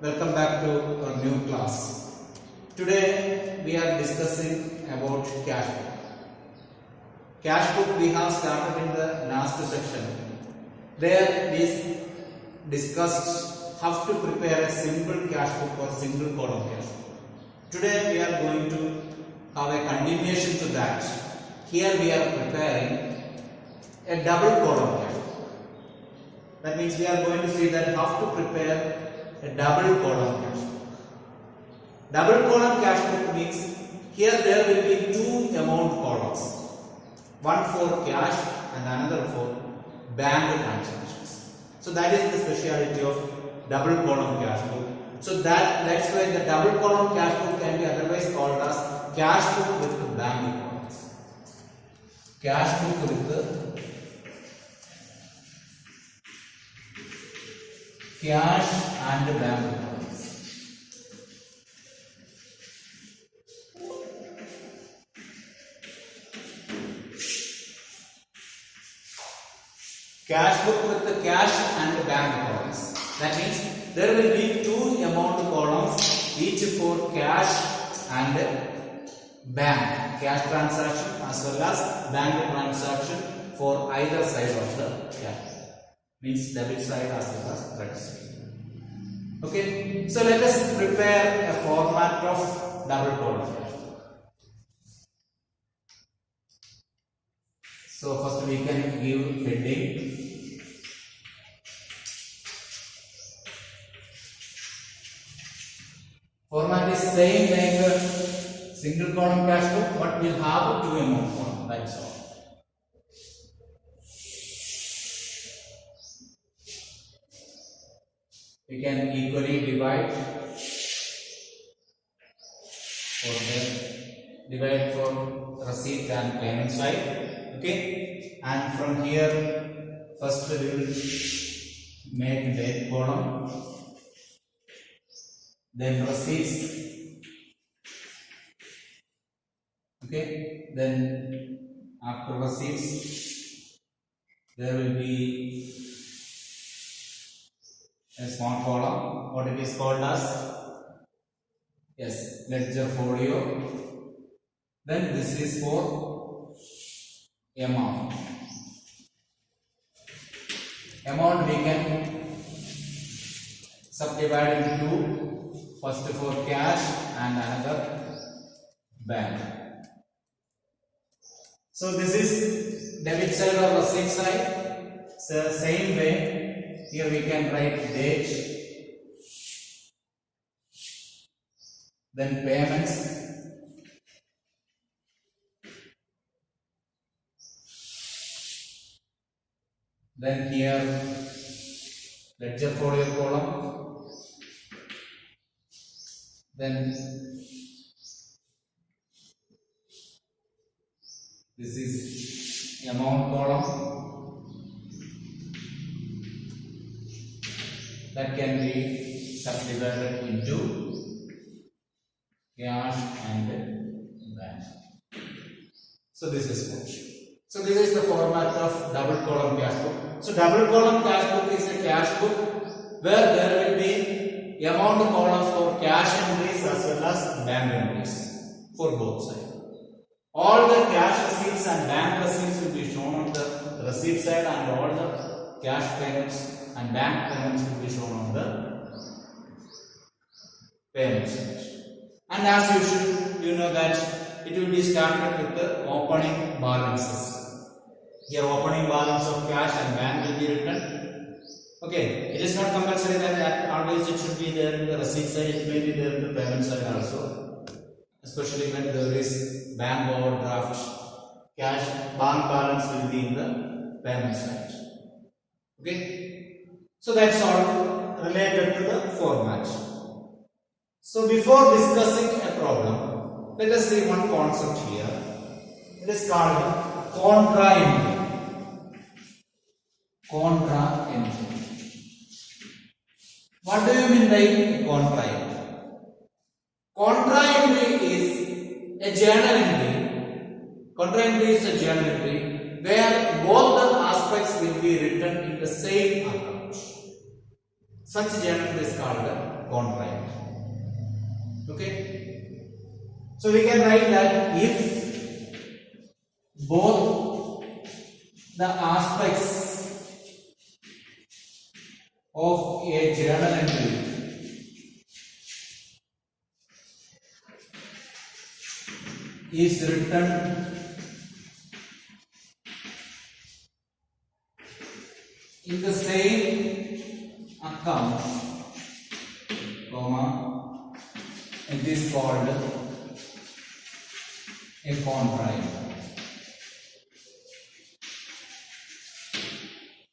Welcome back to our new class. Today we are discussing about cash book. Cash book we have started in the last section. There we discussed how to prepare a simple cash book or single column cash book. Today we are going to have a continuation to that. Here we are preparing a double column cash book. That means we are going to see that how to prepare a double column cash book. Double column cash book means here there will be two amount columns, one for cash and another for bank transactions. So that is the speciality of double column cash book. So that's why the double column cash book can be otherwise called as cash book with the bank columns. Cash book with the cash and bank columns. Cash book with the cash and bank columns. That means there will be two amount columns, each for cash and bank. Cash transaction as well as bank transaction for either side of the cash. Means debit side as well as credit side. Okay, so let us prepare a format of double column cash book. So first we can give heading. Format is same like a single column cash book, but we'll have two amount column. That's all. We can equally divide for receipt and payment side. Okay, and from here first we will make date column, then receipts. Okay, then after receipts there will be a small column, what it is called as ledger folio. Then this is for amount. Amount we can subdivide into two, first for cash and another bank. So this is debit side or receipt side. So same way. Here we can write date, then payments, then here ledger folio column, then this is amount column. That can be subdivided into cash and bank. So this is what. So this is the format of double column cash book. So double column cash book is a cash book where there will be amount columns for cash entries as well as bank entries for both sides. All the cash receipts and bank receipts will be shown on the receipt side, and all the cash payments and bank payments will be shown on the payment side. And as usual, you know that it will be started with the opening balances. Here opening balance of cash and bank will be written. Okay, it is not compulsory that always it should be there in the receipt side, it may be there in the payment side also. Especially when there is bank overdraft, cash bank balance will be in the payment side. Okay. So that's all related to the format. So before discussing a problem, let us see one concept here. It is called contra entry. Contra entry. What do you mean by contra entry? Contra entry is a journal entry. Contra entry is a journal entry where both the aspects will be written in the same account. Such journal is called contra entry. Okay. So we can write that if both the aspects of a journal entry is written in the same account, comma, it is called a contra entry.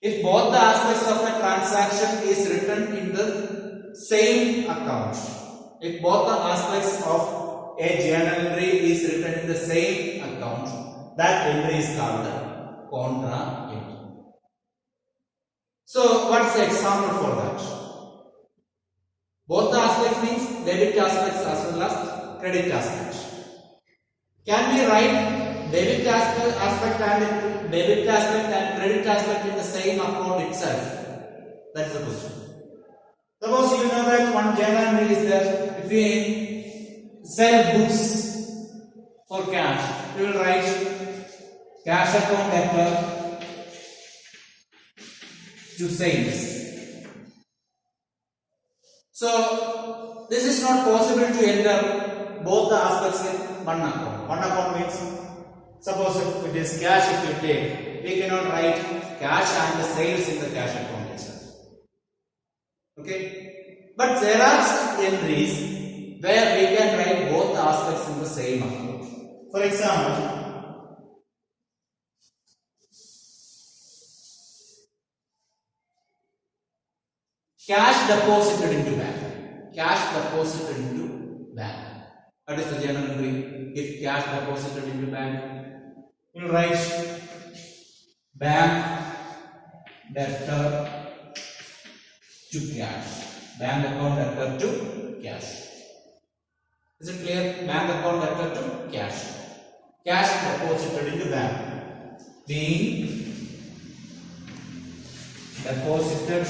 If both the aspects of a transaction is written in the same account, if both the aspects of a journal entry is written in the same account, that entry is called contra entry. So, what's the example for that? Both the aspects means debit aspects as well as credit aspects. Can we write debit aspect and credit aspect in the same account itself? That's the question. Suppose you know that one journal entry is there. If we sell books for cash, we will write cash account debtor to sales. So this is not possible to enter both the aspects in one account. One account means, suppose if it is cash, if you take, we cannot write cash and the sales in the cash account itself. Okay, but there are some entries where we can write both the aspects in the same account. For example, cash deposited into bank. Cash deposited into bank. What is the journal entry? If cash deposited into bank, we will write bank debtor to cash. Bank account debtor to cash. Is it clear? Bank account debtor to cash. Cash deposited into bank. Being deposited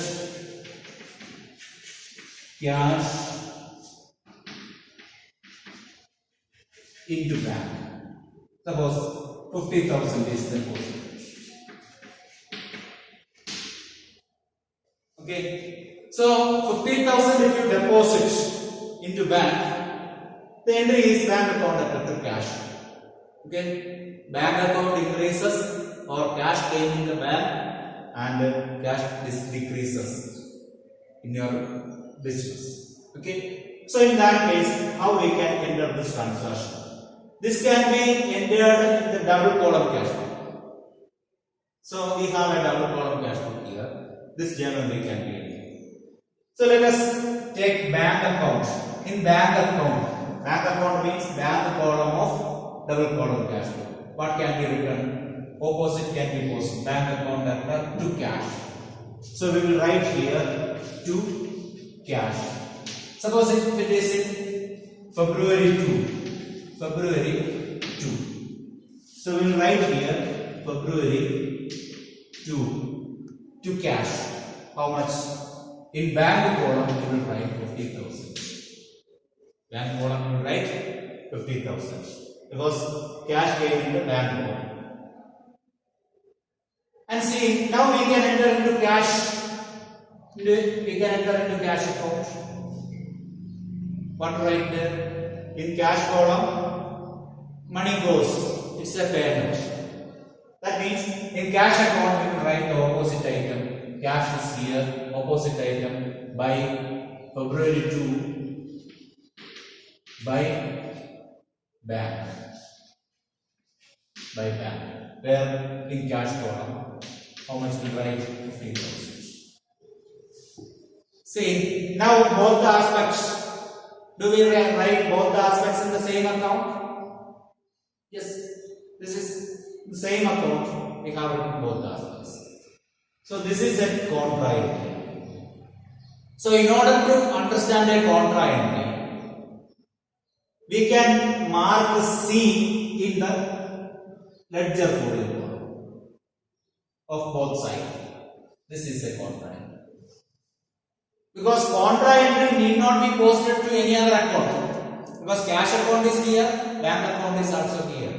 cash into bank. Suppose 50,000 is deposited. Okay, so 50,000 if you deposit into bank, the entry is bank account debtor to cash. Okay, bank account increases or cash came in the bank and cash decreases in your business. Okay, so in that case, how we can enter this transaction? This can be entered in the double column cash flow. So we have a double column cash flow here. This generally can be entered. So let us take bank account. In bank account means bank column of double column cash flow. What can be written? Opposite can be opposite. Bank account debtor to cash. So we will write here to cash. Suppose if it is in February 2. So we will write here February 2 to cash. How much? In bank column we will write 50,000. Bank column we will write 50,000 because cash came in the bank column. And see, now we can enter into cash. We can enter into cash account. What right there? In cash column, money goes. It's a payment. That means in cash account we will write the opposite item. Cash is here. Opposite item by February 2 by bank. By bank. Where in cash column, how much we write? 50,000. See, now both the aspects. Do we write both the aspects in the same account? Yes, this is the same account. We have written both the aspects. So this is a contra entry. So in order to understand a contra entry, we can mark C in the ledger folio of both sides. This is a contra entry. Because contra entry need not be posted to any other account. Because cash account is here, bank account is also here.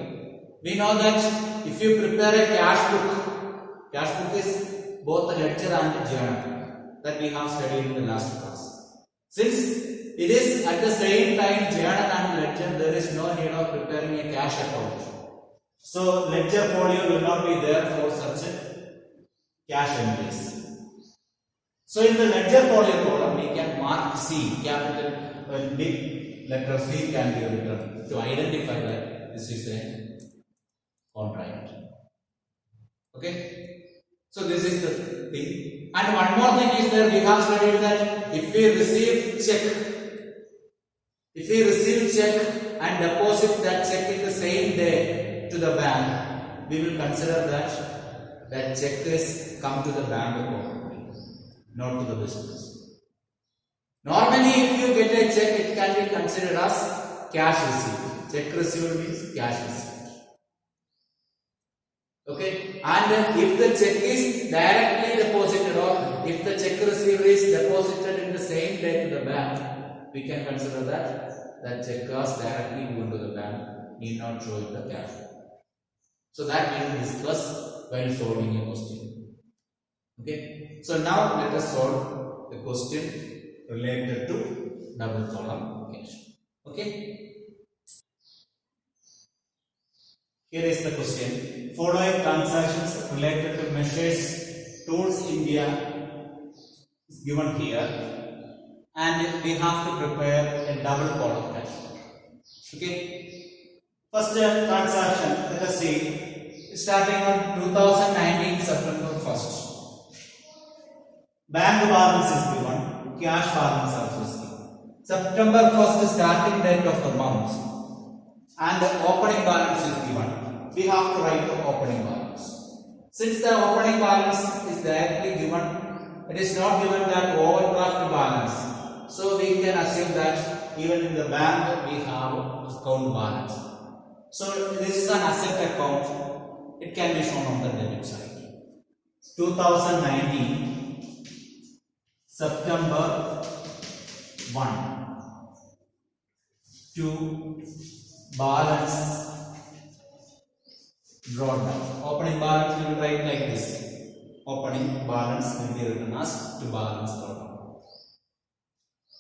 We know that if you prepare a cash book is both a ledger and a journal that we have studied in the last class. Since it is at the same time journal and ledger, there is no need of preparing a cash account. So ledger folio will not be there for such cash entries. So in the ledger folio column, we can mark C, capital big letter C can be written to identify that this is a contract. Okay. So this is the thing. And one more thing is that we have studied that if we receive check and deposit that check in the same day to the bank, we will consider that check is come to the bank account, not to the business. Normally, if you get a check, it can be considered as cash receipt. Check received means cash receipt. Okay, and if the check is directly deposited or if the check receiver is deposited in the same day to the bank, we can consider that check was directly given to the bank, need not show in the cash. So that we will discuss while solving a question. Okay, so now let us solve the question related to double column cash. Okay. Here is the question. Following transactions related to measures tools India is given here, and we have to prepare a double column cash. Okay. First transaction, let us see, starting on 2019 September 1st. Bank balance is given, cash balance also is given. September 1st starting date of the month, and the opening balance is given. We have to write the opening balance. Since the opening balance is directly given, it is not given that overdraft balance. So we can assume that even in the bank we have account balance. So this is an asset account. It can be shown on the debit side. 2019 September 1 to balance drawn down. Opening balance we will write like this. Opening balance will be written as to balance drawn down.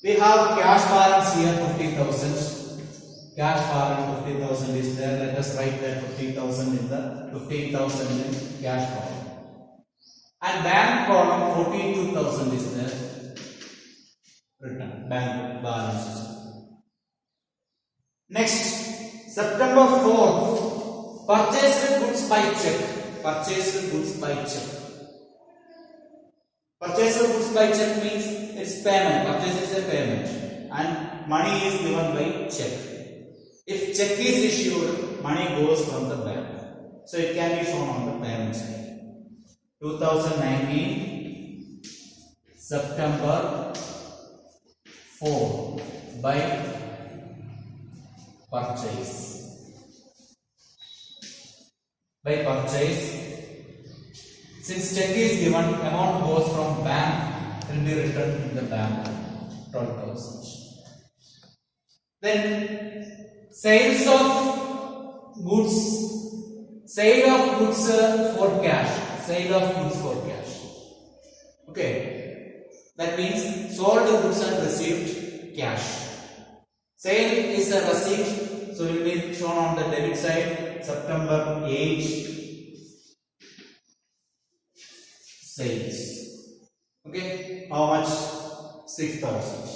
We have cash balance here 50,000. Cash balance 50,000 is there. Let us write that 50,000 in the 15,000 in cash column. And bank column 42,000 is there. Written. Bank balance is there. Next, September 4th. Purchased goods by check. Purchased goods by check. Purchased goods by check means it's payment. Purchase is a payment, and money is given by check. If check is issued, money goes from the bank. So it can be shown on the payment side. 2019 September 4 by purchase. By purchase, since check is given, amount goes from bank, will be returned in the bank, 12,000. Then sales of goods, sale of goods for cash, sale of goods for cash. Okay, that means sold goods and received cash. Sale is a receipt, so will be shown on the debit side. September 8 sales. Okay, how much? 6,000.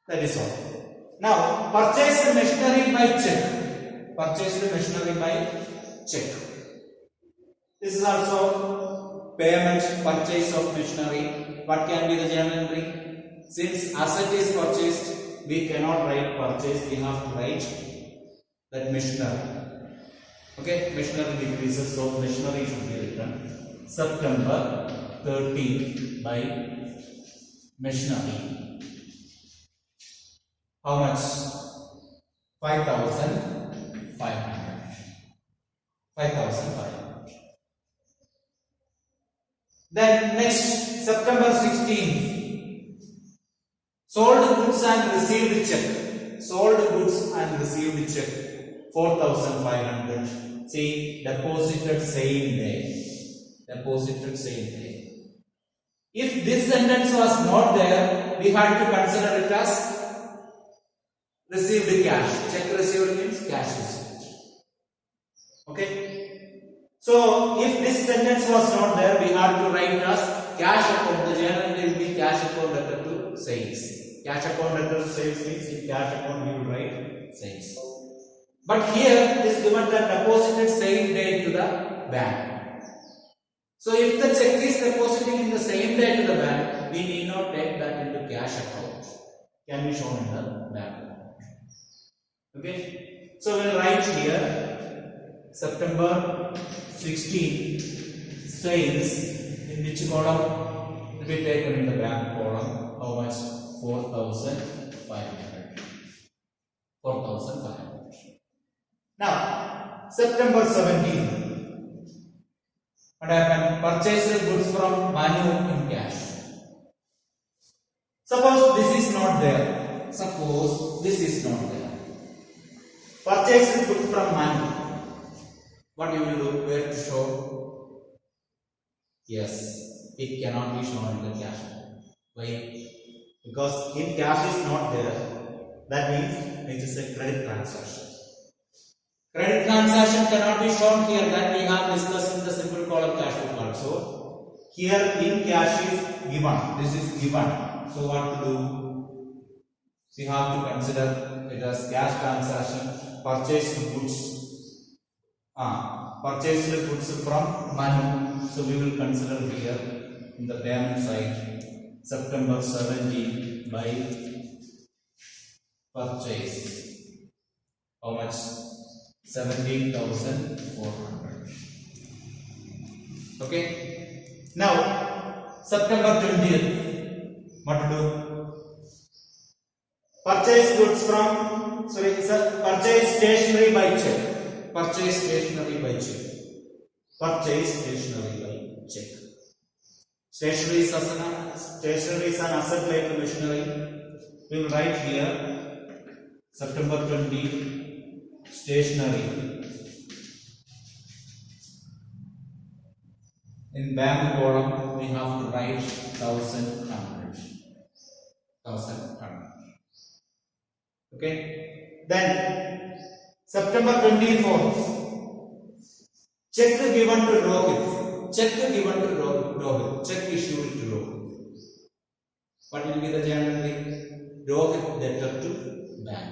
That is all. Now, purchase machinery by check. Purchase machinery by check. This is also payment, purchase of machinery. What can be the journal entry? Since asset is purchased, we cannot write purchase, we have to write that machinery. Okay, machinery decreases, so machinery should be written. September 13th by machinery. How much? 5,500. 5,500. Then next, September 16th, sold goods and received check. Sold goods and received check 4,500. See, deposited same day. Deposited same day. If this sentence was not there, we had to consider it as received cash. Check received means cash received. Okay. So, if this sentence was not there, we have to write as cash account. The journal will be cash account letter to sales. Cash account letter to sales means in cash account we will write sales. But here it is given the deposited same day to the bank. So, if the check is depositing in the same day to the bank, we need not take that into cash account. Can be shown in the bank account. Okay. So, we will write here September 16 sales in which column will be taken in the bank column. How much? 4,500. 4,500. Now, September 17. What happened? Purchased goods from Manu in cash. Suppose this is not there. Suppose this is not there. Purchased goods from Manu. What you will do? Where to show? Yes, it cannot be shown in the cash. Why? Because if cash is not there, that means it is a credit transaction. Credit transaction cannot be shown here. That we have discussed in the simple column cash book also. Here in cash is given. This is given. So what to do? We have to consider it as cash transaction. Purchased goods. Purchased goods from Manu. So we will consider here in the payment side September 17 by purchase. How much? 17,400. Okay. Now September 20th. What to do? Purchase goods from purchase stationery by check. Purchase stationery by check. Purchase stationery by check. Stationery is an asset like machinery. We will write here September 20 stationery. In bank column we have to write 1,100. 1,100. Okay. Then September 24th, check given to Rohit. Check given to Rohit. Check issued to Rohit. What will be the journal entry? Rohit debtor to bank.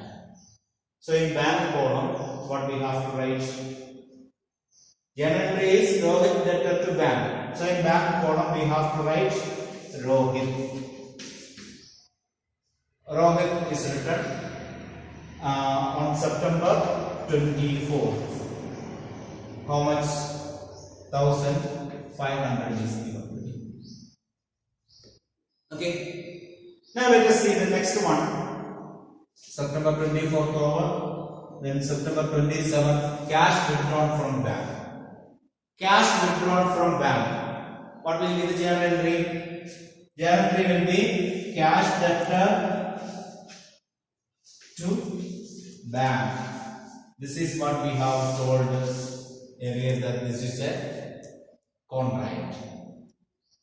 So in bank column, what we have to write? Journal entry is Rohit debtor to bank. So in bank column, we have to write Rohit. Rohit is written on September 24th. How much? 1,500 is given. Okay. Now let us see the next one. September 24th over. Then September 27th. Cash withdrawn from bank. Cash withdrawn from bank. What will be the journal entry? Journal entry will be cash debtor to bank. This is what we have told earlier that this is a contract.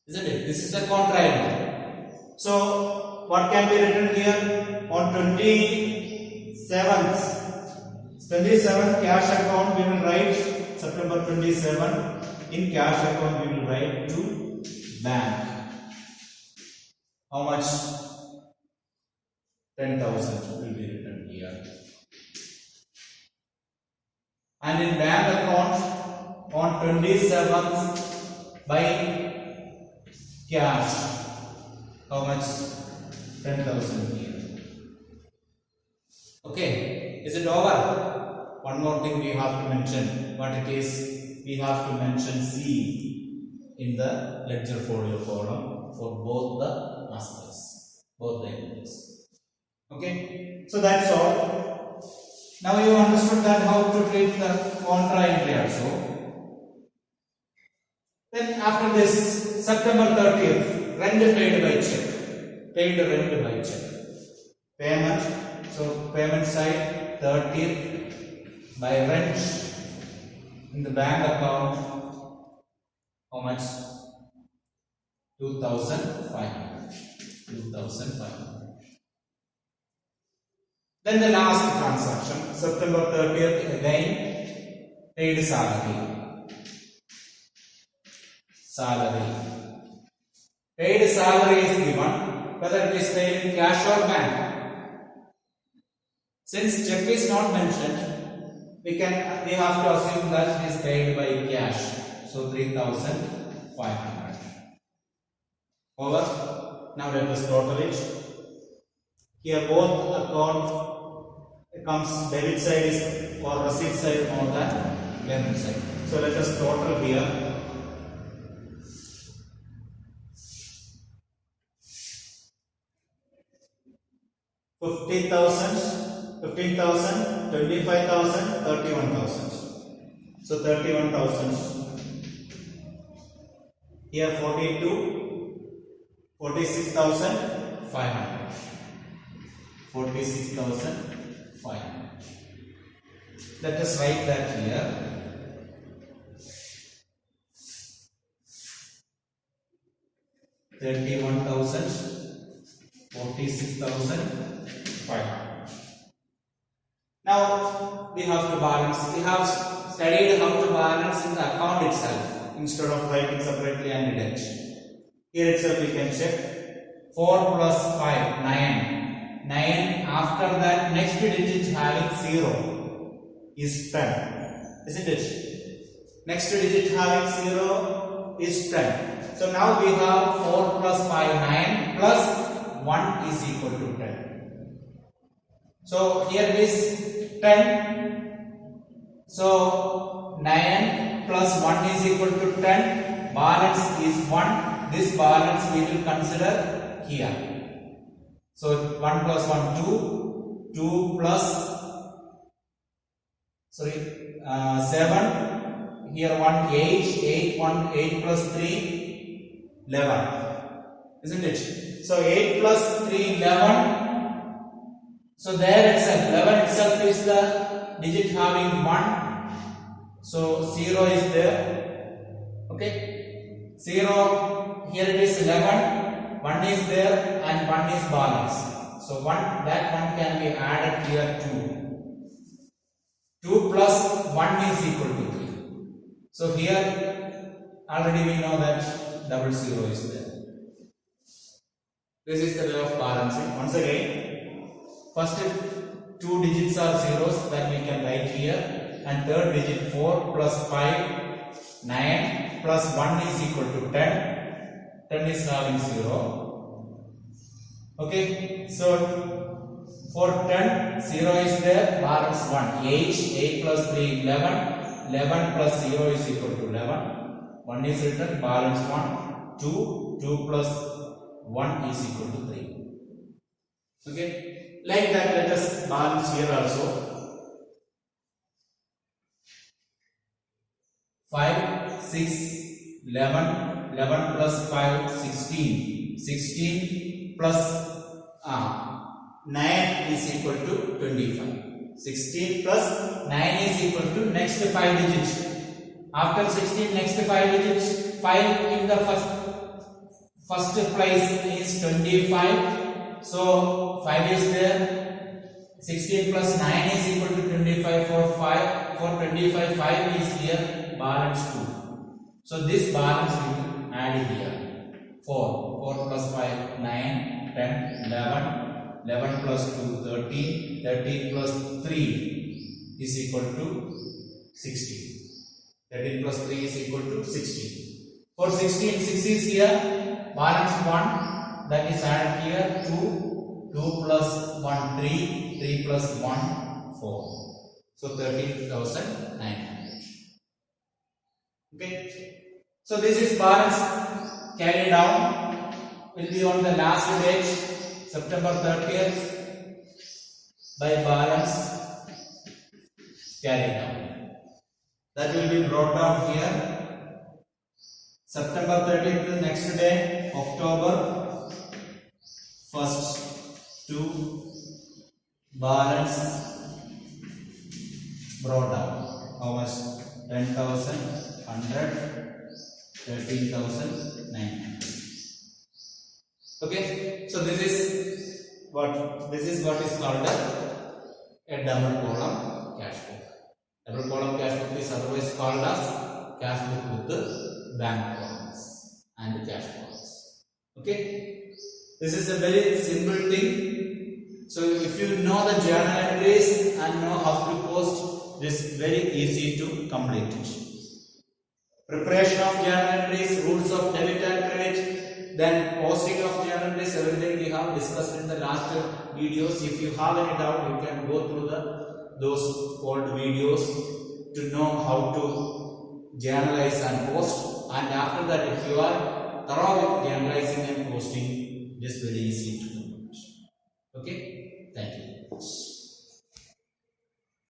Isn't it? This is a contract. So, what can be written here? On 27th cash account we will write September 27. In cash account we will write to bank. How much? 10,000 will be written here. And in bank account on 27th by cash, how much? 10,000 here. Okay, is it over? One more thing we have to mention. What it is? We have to mention C in the ledger folio column for both the masters, both the entities. Okay, so that's all. Now you understood that how to treat the contra entry also. Then after this, September 30th, rent paid by check. Paid rent by check. Payment. So payment side 30th by rent in the bank account. How much? 2,500. 2,500. Then the last transaction, September 30th, again paid salary. Salary. Paid salary is given, whether it is paid in cash or bank. Since check is not mentioned, we have to assume that it is paid by cash. So 3,500. Over. Now let us total it. Here both account comes debit side is or receipt side more than payment side. So let us total here. 15,000, 25,000, 31,000. So 31,000. Here 42, 46,500. 46,500. Let us write that here. 31,000, 46,500. Now we have to balance. We have studied how to balance in the account itself instead of writing separately and debt. Here itself we can check. 4 plus 5, 9. 9 after that next digit having 0 is 10. Isn't it? Next digit having 0 is 10. So now we have 4 plus 5, 9 plus 1 is equal to 10. So here it is 10. So 9 plus 1 is equal to 10. Balance is 1. This balance we will consider here. So 1 plus 1, 2. 2 plus 7. Here 1, 8. 8 plus 3. 11, isn't it? So 8 plus 3, 11. So there itself, 11 itself is the digit having 1. So 0 is there. Okay. 0, here it is 11. 1 is there and 1 is balance. So that one can be added here 2. 2 plus 1 is equal to 3. So here already we know that 0 is there. This is the way of balancing. Once again, first 2 digits are zeros, then we can write here, and third digit 4 plus 5, 9 plus 1 is equal to 10. 10 is having 0. Okay, so for 10, 0 is there, balance 1. 8 plus 3, 11. 11 plus 0 is equal to 11. 1 is written, balance 1. 2 plus 1 is equal to 3. Okay, like that let us balance here also. 5, 6, 11, 11 plus 5, 16. 16 plus 9 is equal to 25. 16 plus 9 is equal to next 5 digits. After 16, next 5 digits, 5 in the first place is 25. So 5 is there. 16 plus 9 is equal to 25 for 5. For 25, 5 is here, balance 2. So this balance we will add here. 4 plus 5, 9, 10, 11. 11 plus 2, 13. 13 plus 3 is equal to 16. 13 plus 3 is equal to 16. For 16, 6 is here, balance 1, that is added here, 2, 2 plus 1, 3, 3 plus 1, 4. So 13,900. Okay. So this is balance carried down, will be on the last date, September 30th, by balance carried down. That will be brought down here. September 30th, next day, October 1st to balance brought down. How much? 10,000, 100, 13,900. Okay, so this is what is called a double column cash book. Double column cash book is otherwise called as cash book with the bank columns and cash columns. Okay, this is a very simple thing. So if you know the journal entries and know how to post, this is very easy to complete it. Preparation of journal entries, rules of debit and credit, then posting of journal entries, everything we have discussed in the last videos. If you have any doubt, you can go through those old videos to know how to journalize and post. And after that, if you are thorough with journalizing and posting,